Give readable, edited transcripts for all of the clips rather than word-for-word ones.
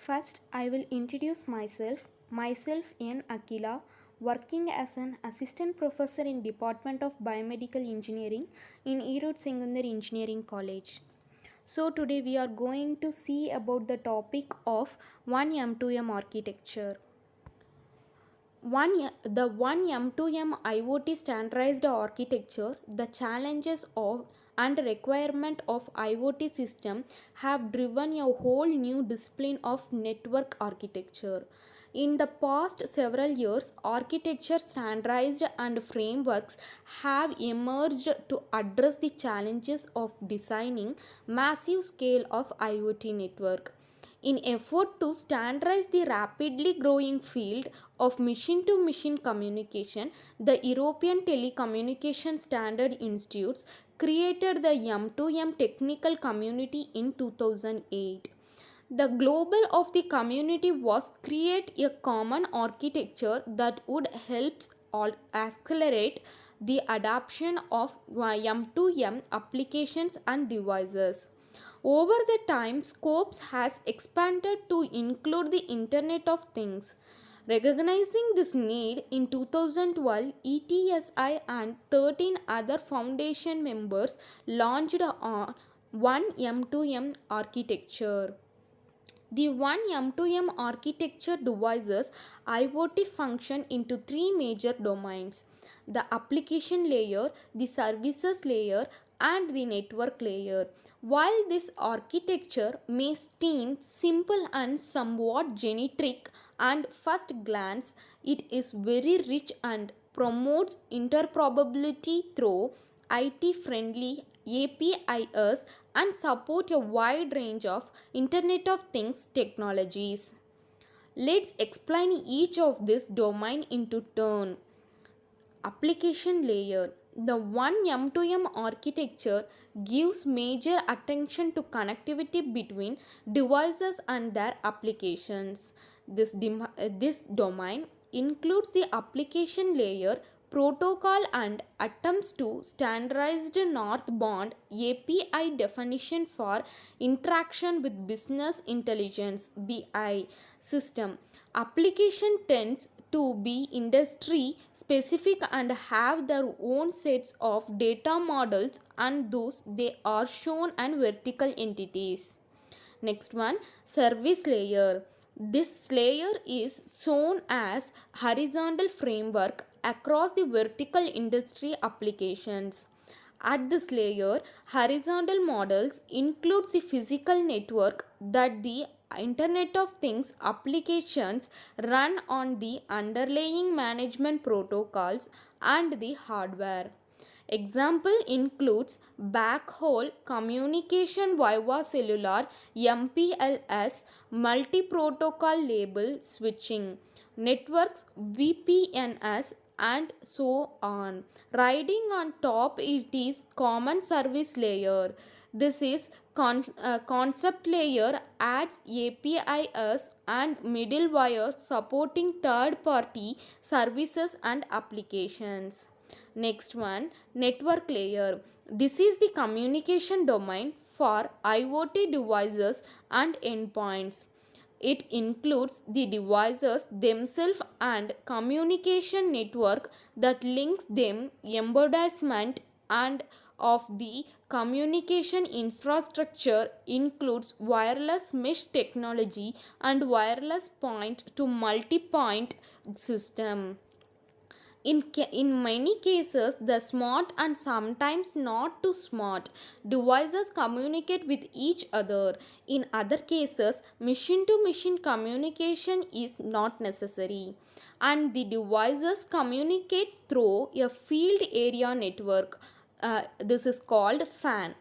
First, I will introduce myself. Myself in Ageela, working as an assistant professor in Department of Biomedical Engineering in Erode Secondary Engineering College. So today we are going to see about the topic of 1M2M architecture. The 1M2M IoT standardized architecture, the challenges of and requirement of IoT system have driven a whole new discipline of network architecture. In the past several years, architecture standardized and frameworks have emerged to address the challenges of designing massive scale of IoT network. In effort to standardize the rapidly growing field of machine-to-machine communication, the European Telecommunication Standard Institutes created the M2M technical community in 2008. The global of the community was create a common architecture that would help accelerate the adoption of M2M applications and devices. Over the time, scopes has expanded to include the Internet of Things. Recognizing this need, in 2012, ETSI and 13 other foundation members launched on 1M2M architecture. The 1M2M architecture divides IoT function into three major domains: the application layer, the services layer, and the network layer. While this architecture may seem simple and somewhat generic at first glance, it is very rich and promotes interoperability through IT friendly APIs and support a wide range of Internet of Things technologies. Let's explain each of this domain into turn. Application layer. The 1M2M architecture gives major attention to connectivity between devices and their applications. This domain includes the application layer protocol and attempts to standardized northbound API definition for interaction with business intelligence BI system. Application tends to be industry specific and have their own sets of data models, and those they are shown and vertical entities. Next one, service layer. This layer is shown as horizontal framework across the vertical industry applications. At this layer, horizontal models includes the physical network that the Internet of Things applications run on, the underlying management protocols, and the hardware. Example includes backhaul communication via cellular MPLS, multi-protocol label switching, networks VPNs, and so on. Riding on top it is common service layer. This is concept layer adds APIs and middleware supporting third party services and applications. Next one, network layer. This is the communication domain for IoT devices and endpoints. It includes the devices themselves and communication network that links them, embodiment and of the communication infrastructure includes wireless mesh technology and wireless point to multi-point system. In many cases, the smart and sometimes not too smart devices communicate with each other. In other cases, machine to machine communication is not necessary, and the devices communicate through a field area network. This is called FAN.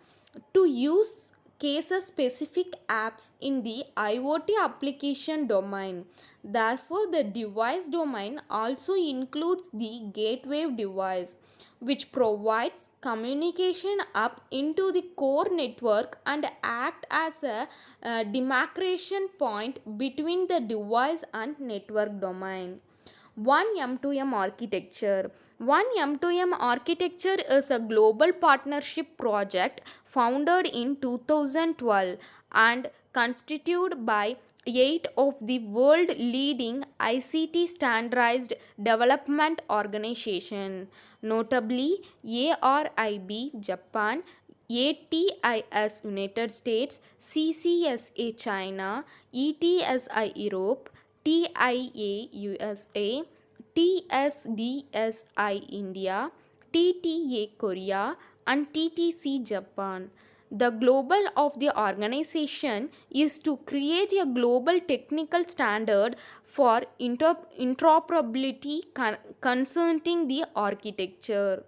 To use cases specific apps in the IoT application domain. Therefore, the device domain also includes the gateway device, which provides communication up into the core network and act as a demarcation point between the device and network domain. 1M2M architecture. 1M2M architecture is a global partnership project founded in 2012 and constituted by eight of the world leading ICT standardized development organization, notably ARIB Japan, ATIS United States, CCSA China, ETSI Europe, TIA USA, TSDSI India, TTA Korea, and TTC Japan. The goal of the organization is to create a global technical standard for interoperability concerning the architecture.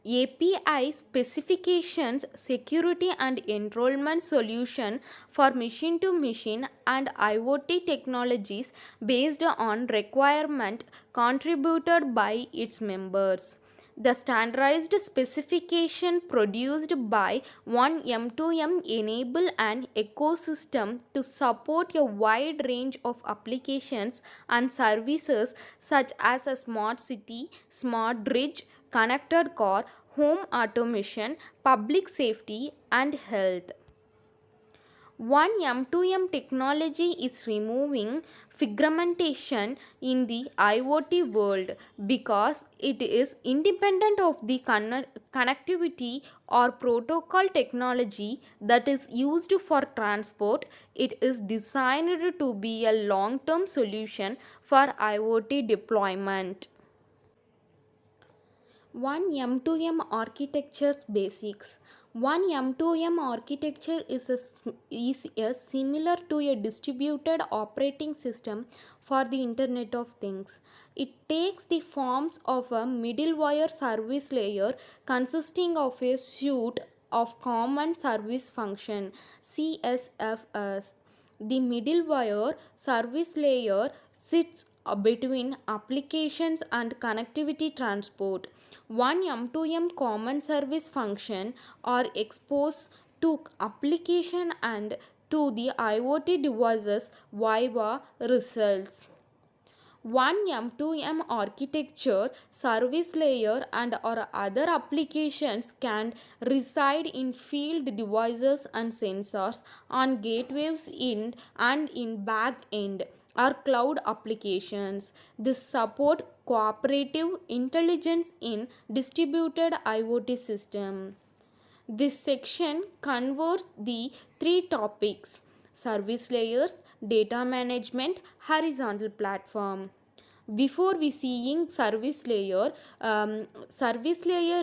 API specifications, security and enrollment solution for machine to machine and IoT technologies based on requirement contributed by its members. The standardized specification produced by one M2M enable an ecosystem to support a wide range of applications and services such as a smart city, smart bridge, connected car, home automation, public safety, and health. One M2M technology is removing fragmentation in the IoT world because it is independent of the connectivity or protocol technology that is used for transport. It is designed to be a long term solution for IoT deployment. One M2M architecture's basics. One M2M architecture is similar to a distributed operating system for the Internet of Things. It takes the forms of a middleware service layer consisting of a suite of common service function CSFS. The middleware service layer sits between applications and connectivity transport. One M2M common service function are exposed to application and to the IoT devices via results. One M2M architecture, service layer and or other applications can reside in field devices and sensors on gateways in and in back end or cloud applications. This support cooperative intelligence in distributed IoT system. This section covers the three topics: service layers, data management, horizontal platform. Before we seeing service layer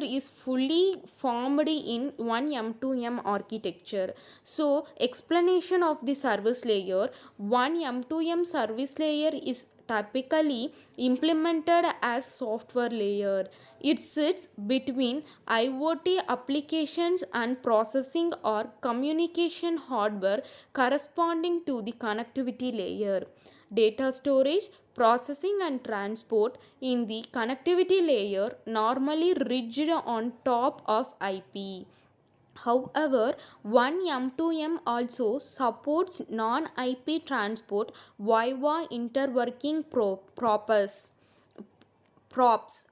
is fully formed in one M2M architecture. So explanation of the service layer: one M2M service layer is typically implemented as software layer. It sits between IoT applications and processing or communication hardware corresponding to the connectivity layer. Data storage, processing and transport in the connectivity layer normally ridged on top of IP. However, one M2M also supports non-IP transport via interworking props.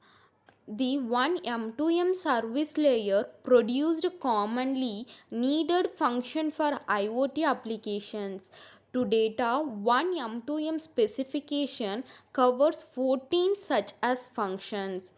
The one M2M service layer produced commonly needed function for IoT applications. To data, one M2M specification covers 14 such as functions.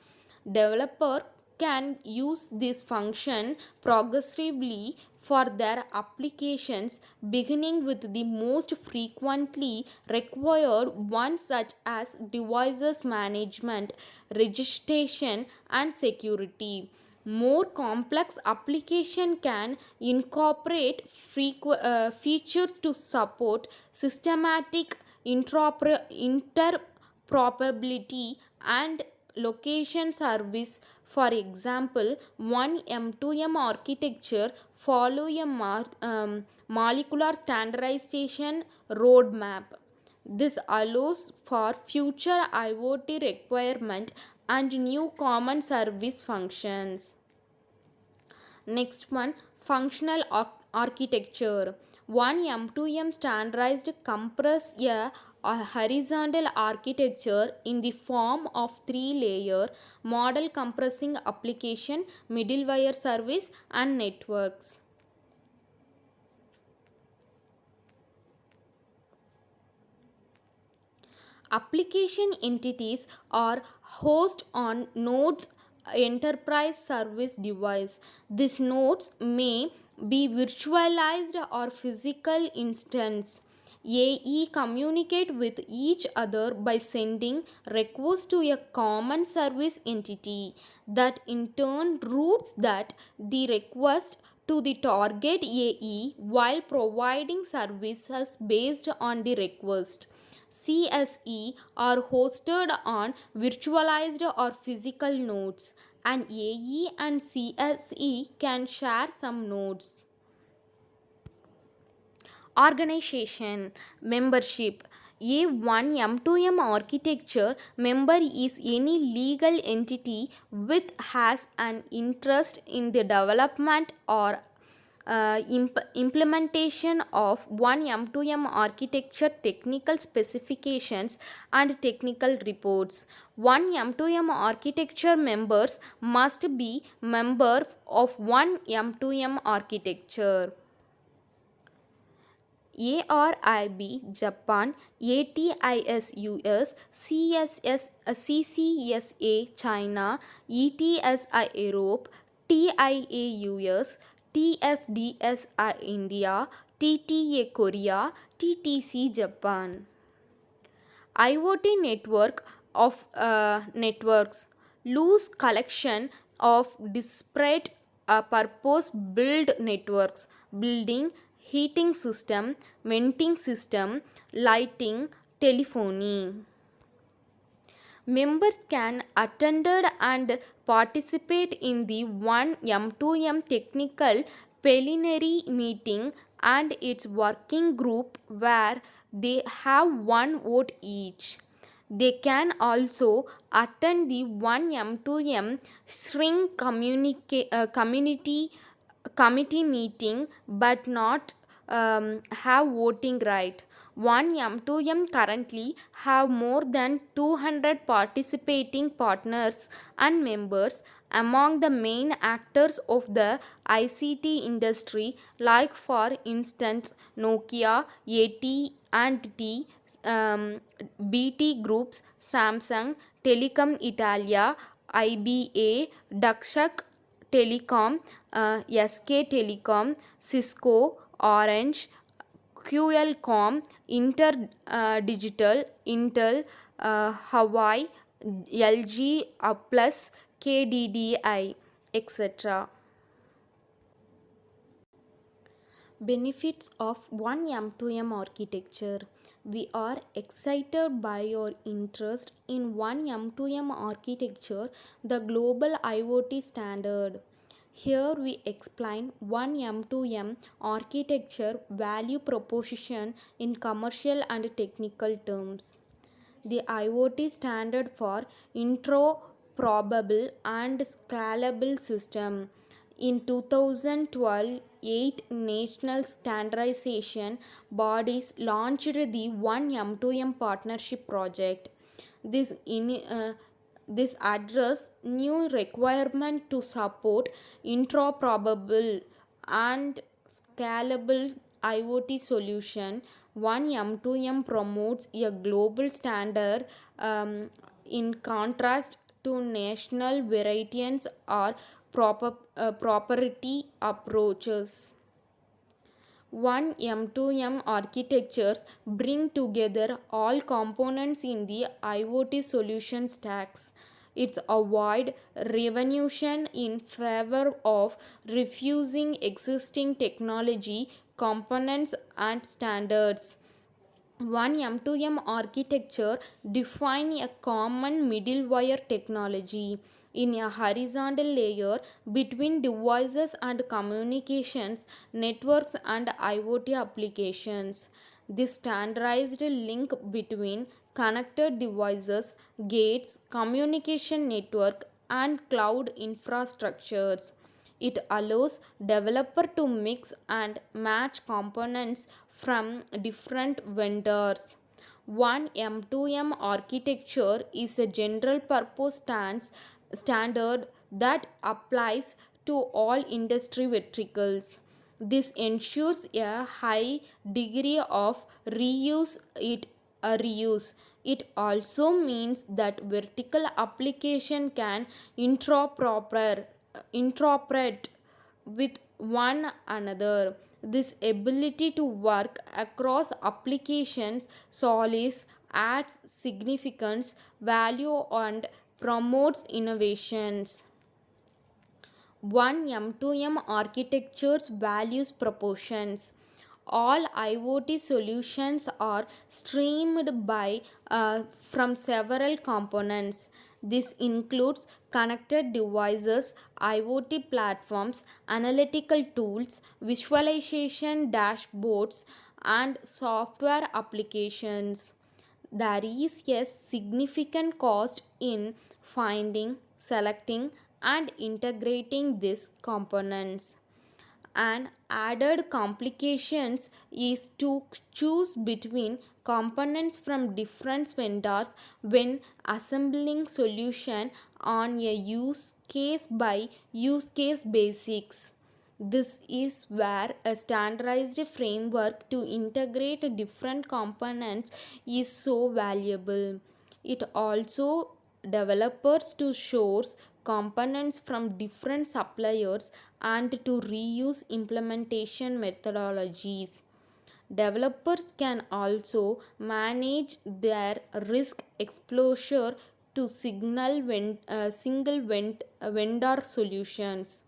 Developer can use this function progressively for their applications, beginning with the most frequently required ones such as devices management, registration, and security. More complex application can incorporate features to support systematic interoperability and location service. For example, one M2M architecture follow a molecular standardization roadmap. This allows for future IoT requirement and new common service functions. Next one, functional architecture. One M2M standardized compress a horizontal architecture in the form of three-layer model compressing application, middleware service, and networks. Application entities are host on nodes enterprise service device. These nodes may be virtualized or physical instance. AE communicate with each other by sending requests to a common service entity that in turn routes that the request to the target AE while providing services based on the request. CSE are hosted on virtualized or physical nodes, and AE and CSE can share some nodes. Organization membership. A 1 M2M architecture member is any legal entity which has an interest in the development or implementation of 1 M2M architecture technical specifications and technical reports. 1 M2M architecture members must be member of 1 M2M architecture. ARIB Japan, ATIS US, CCSA China, ETSI Europe, TIA US, TSDSI India, TTA Korea, TTC Japan. IoT network of networks, loose collection of disparate purpose built networks, building, heating system, venting system, lighting, telephony. Members can attend and participate in the 1 M2M technical plenary meeting and its working group where they have one vote each. They can also attend the 1 M2M Shrink committee meeting but not have voting right. 1 M2M currently have more than 200 participating partners and members among the main actors of the ICT industry, like for instance Nokia, AT&T, BT Groups, Samsung, Telecom Italia, IBA, Dakshak Telecom, SK Telecom, Cisco, Orange, QLCom, Inter Digital, Intel, Hawaii, LG, Plus, KDDI, etc. Benefits of 1 M2M architecture. We are excited by your interest in 1 M2M architecture, the global IoT standard. Here we explain 1 M2M architecture value proposition in commercial and technical terms. The IoT standard for interoperable and scalable system. In 2012, 8 national standardization bodies launched the 1 M2M partnership project. This this address new requirement to support interoperable and scalable IoT solution. 1 M2M promotes a global standard in contrast to national variants or proprietary approaches. 1 M2M architectures bring together all components in the IoT solution stacks. It's avoid revolution in favor of refusing existing technology, components and standards. 1 M2M architecture define a common middleware technology in a horizontal layer between devices and communications networks and IoT applications. This standardized link between connected devices, gates, communication network and cloud infrastructures. It allows developer to mix and match components from different vendors. 1 M2M architecture is a general purpose standard that applies to all industry verticals. This ensures a high degree of reuse. It also means that vertical application can interoperate interoperate with one another. This ability to work across applications solves adds significance value and promotes innovations. One M2M architecture's values proportions. All IoT solutions are streamed by from several components. This includes connected devices, IoT platforms, analytical tools, visualization dashboards, and software applications. There is a significant cost in finding, selecting, and integrating these components. An added complications is to choose between components from different vendors when assembling solution on a use case by use case basics. This is where a standardized framework to integrate different components is so valuable. It also developers to source components from different suppliers and to reuse implementation methodologies. Developers can also manage their risk exposure to vendor solutions.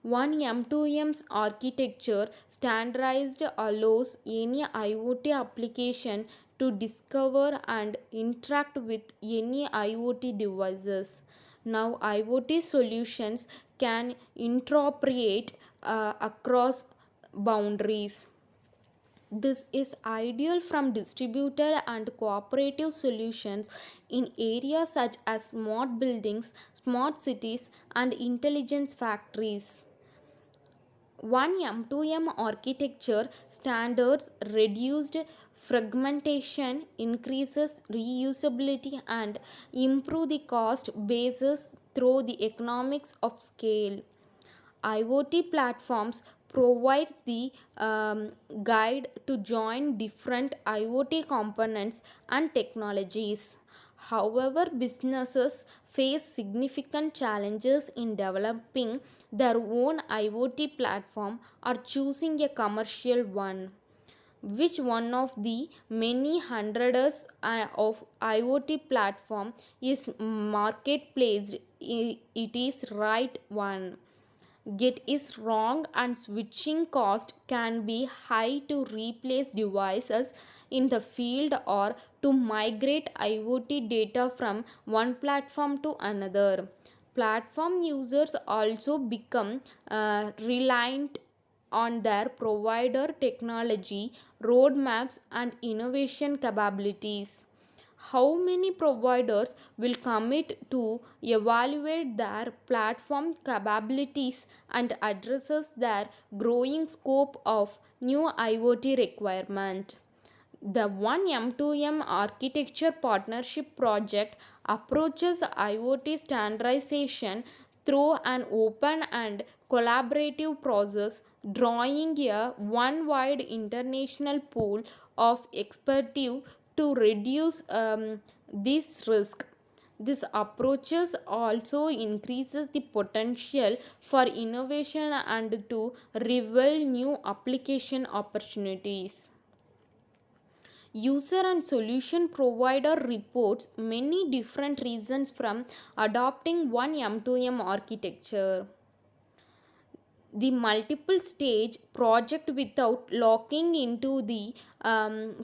One M2M's architecture standardized allows any IoT application to discover and interact with any IoT devices. Now, IoT solutions can interoperate across boundaries. This is ideal from distributed and cooperative solutions in areas such as smart buildings, smart cities, and intelligent factories. One M2M architecture standards reduced fragmentation, increases reusability, and improve the cost basis through the economics of scale. IoT platforms provide the guide to join different IoT components and technologies. However, businesses face significant challenges in developing their own IoT platform or choosing a commercial one. Which one of the many hundreds of IoT platform is marketplace? It is right one. Get is wrong and switching cost can be high to replace devices in the field or to migrate IoT data from one platform to another. Platform users also become reliant on their provider technology roadmaps and innovation capabilities. How many providers will commit to evaluate their platform capabilities and addresses their growing scope of new IoT requirement? The one M2M architecture partnership project approaches IoT standardization through an open and collaborative process, drawing a one wide international pool of expertise to reduce this risk. This approaches also increases the potential for innovation and to reveal new application opportunities. User and solution provider reports many different reasons from adopting one M2M architecture. The multiple stage project without locking into the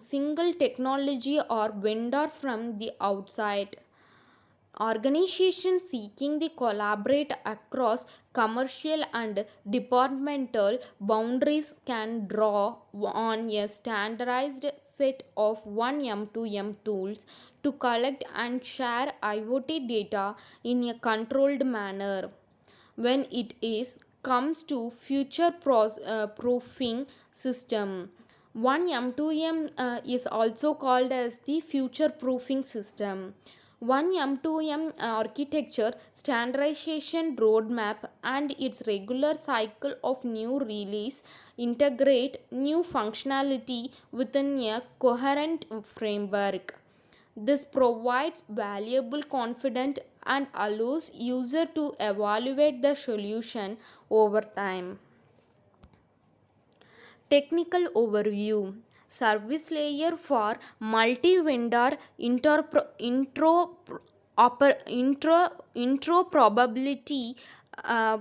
single technology or vendor from the outside. Organizations seeking to collaborate across commercial and departmental boundaries can draw on a standardized set of 1M2M tools to collect and share IoT data in a controlled manner. When it is comes to future proofing system, one M2M is also called as the future proofing system. One M2M architecture standardization roadmap and its regular cycle of new release integrate new functionality within a coherent framework. This provides valuable confidence and allows user to evaluate the solution over time. Technical overview. Service layer for multi-vendor interoperability. uh,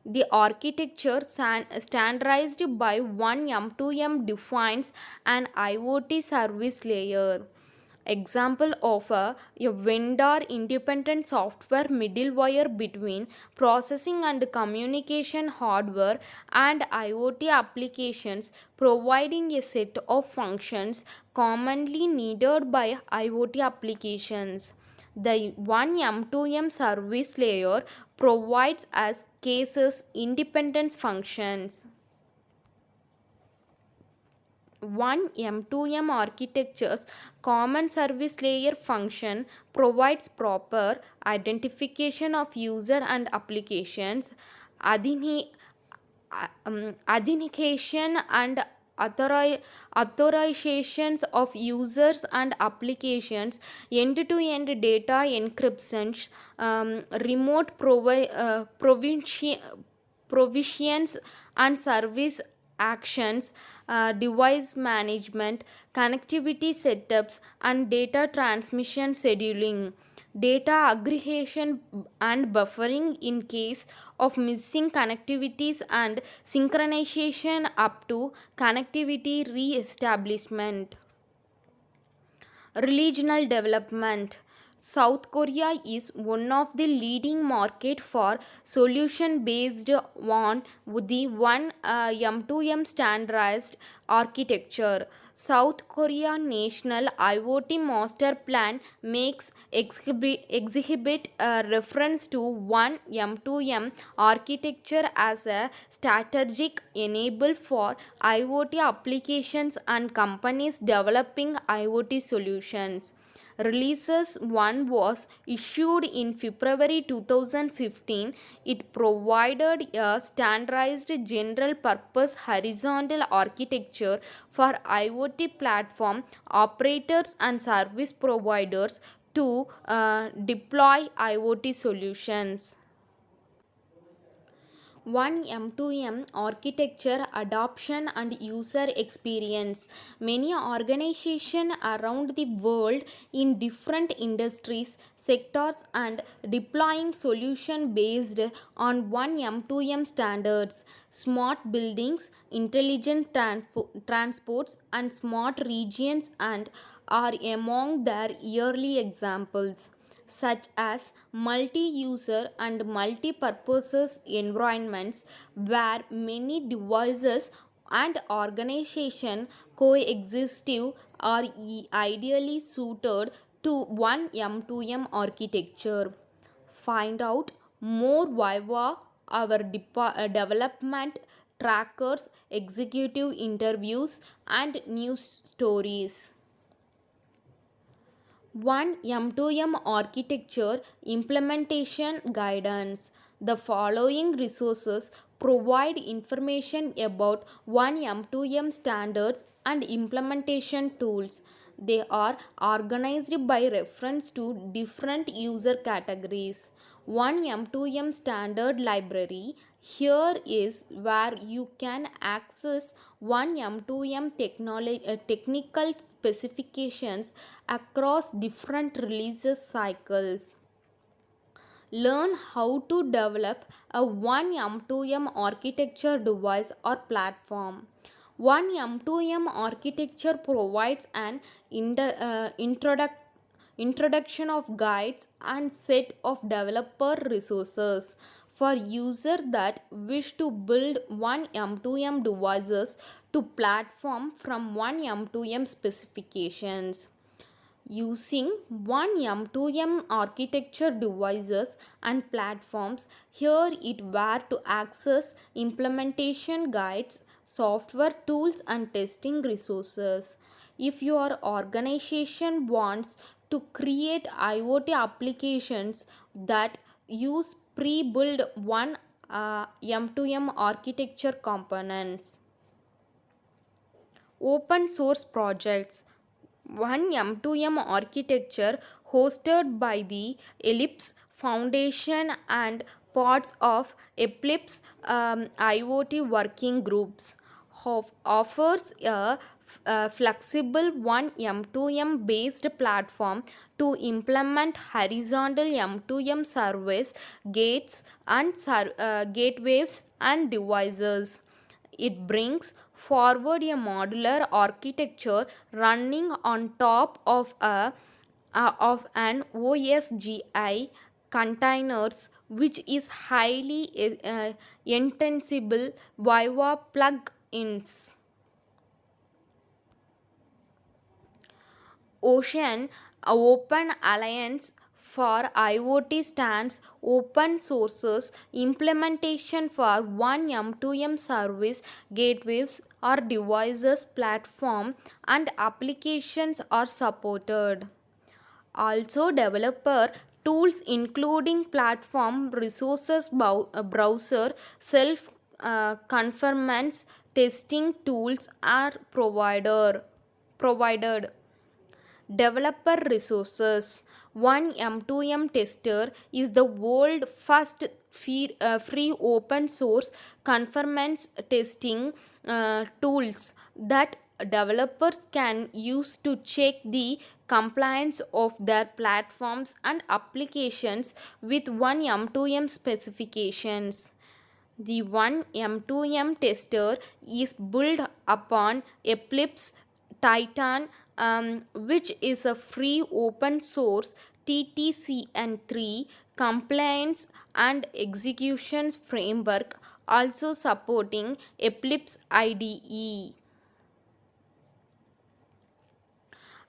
the architecture standardized by one M2M defines an IoT service layer. Example of a vendor independent software middleware between processing and communication hardware and IoT applications, providing a set of functions commonly needed by IoT applications. The one M2M service layer provides as cases independence functions. One M2M architecture's common service layer function provides proper identification of user and applications, authentication and authorizations of users and applications, end-to-end data encryption, remote provisions and service actions, device management, connectivity setups, and data transmission scheduling, data aggregation and buffering in case of missing connectivities, and synchronization up to connectivity re-establishment. Regional development. South Korea is one of the leading market for solution based on the one M2M standardized architecture. South Korea National IoT Master Plan makes exhibit a reference to one M2M architecture as a strategic enable for IoT applications and companies developing IoT solutions. Releases 1 was issued in February 2015. It provided a standardized general purpose horizontal architecture for IoT platform operators and service providers to deploy IoT solutions. One M2M architecture adoption and user experience. Many organizations around the world in different industries, sectors and deploying solution based on one M2M standards. Smart buildings, intelligent transports and smart regions and are among their early examples, such as multi-user and multi-purpose environments where many devices and organization coexistive are ideally suited to one M2M architecture. Find out more via our development trackers, executive interviews and news stories. One M2M architecture implementation guidance. The following resources provide information about one M2M standards and implementation tools. They are organized by reference to different user categories. One M2M standard library. Here is where you can access one M2M technical specifications across different releases cycles. Learn how to develop a one M2M architecture device or platform. One M2M architecture provides an introduction of guides and set of developer resources for users that wish to build one M2M devices to platform from one M2M specifications. Using one M2M architecture devices and platforms, here it where to access implementation guides, software tools and testing resources. If your organization wants to create IoT applications that use pre-built one M2M architecture components. Open source projects. One M2M architecture hosted by the Ellipse Foundation and parts of Ellipse IoT working groups offers a flexible one M2M based platform to implement horizontal M2M service gates and gateways and devices. It brings forward a modular architecture running on top of an OSGI containers, which is highly intensible via plug-ins. Ocean Open Alliance for IoT stands open sources implementation for one M2M service gateways or devices platform and applications are supported. Also, developer tools including platform resources, browser, self conformance testing tools are provided. Developer resources. One M2M tester is the world first free open source conformance testing tools that developers can use to check the compliance of their platforms and applications with one M2M specifications. The one M2M tester is built upon Eclipse Titan, which is a free open source TTCN3 compliance and executions framework, also supporting Eclipse IDE.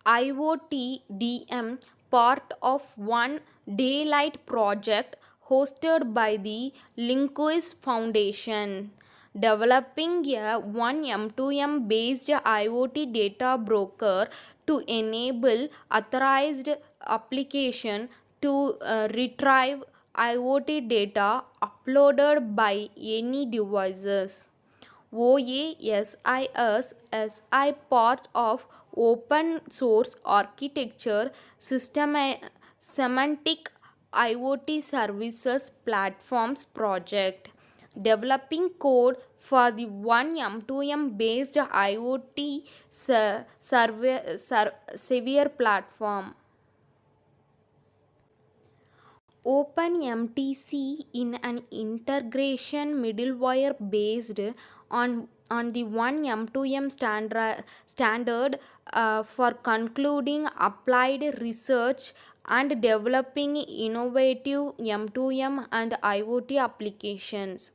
IoT DM, part of one Daylight project hosted by the Linguist Foundation, developing a one M2M based IoT data broker to enable authorized application to retrieve IoT data uploaded by any devices. OASIS as a part of open source architecture semantic IoT services platforms project, developing code for the one M2M based IoT severe platform. OpenMTC in an integration middleware based on the one M2M standard for concluding applied research and developing innovative M2M and IoT applications.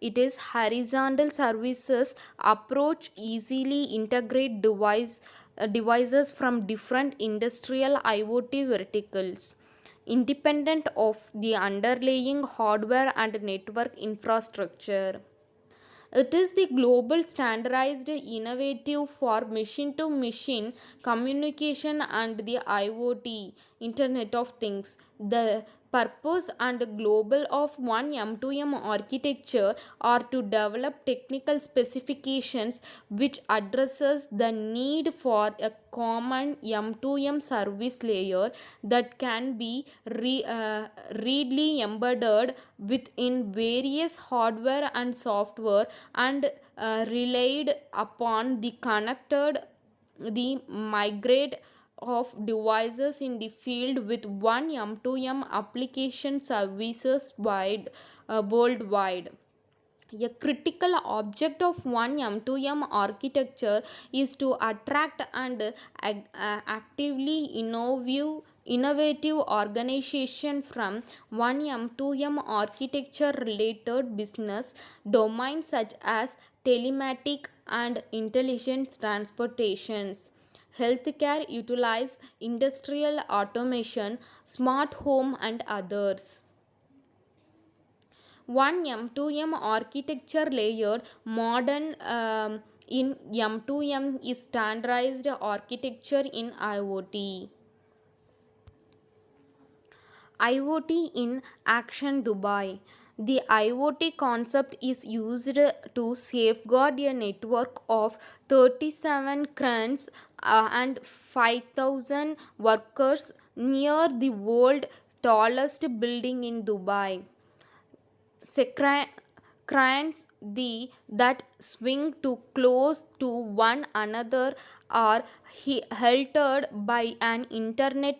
It is horizontal services approach easily integrate devices from different industrial IoT verticals independent of the underlying hardware and network infrastructure. It is the global standardized innovative for machine to machine communication and the IoT, Internet of Things. The purpose and global of one M2M architecture are to develop technical specifications which addresses the need for a common M2M service layer that can be readily embedded within various hardware and software and relied upon the connected the migrate of devices in the field with one M2M application services worldwide. A critical object of one M2M architecture is to attract and actively innovative organization from one M2M architecture related business domains such as telematic and intelligent transportations. Healthcare utilize industrial automation, smart home and others. One M2M architecture layered modern in M2M is standardized architecture in IoT. IoT in Action Dubai. The IoT concept is used to safeguard a network of 37 cranes and 5,000 workers near the world tallest building in Dubai. Cranes that swing too close to one another are halted by an internet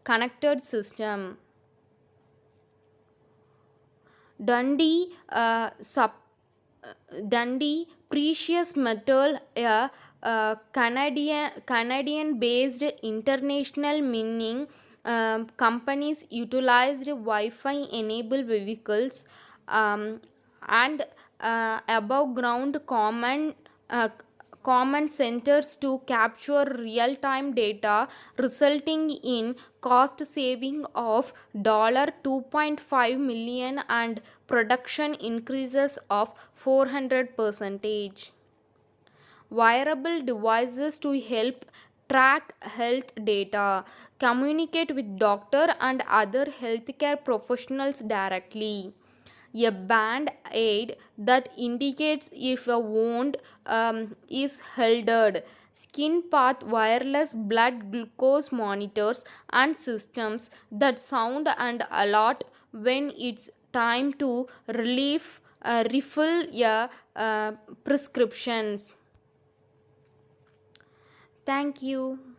connected system. Dundee, Dundee Precious Metal, a Canadian-based international mining companies utilized Wi-Fi enabled vehicles um, and above-ground uh, command centers to capture real-time data, resulting in cost saving of $2.5 million and production increases of 400%. Wearable devices to help track health data, communicate with doctor and other healthcare professionals directly. A band aid that indicates if a wound is healed. Skin path wireless blood glucose monitors and systems that sound and alert when it's time to refill your prescriptions. Thank you.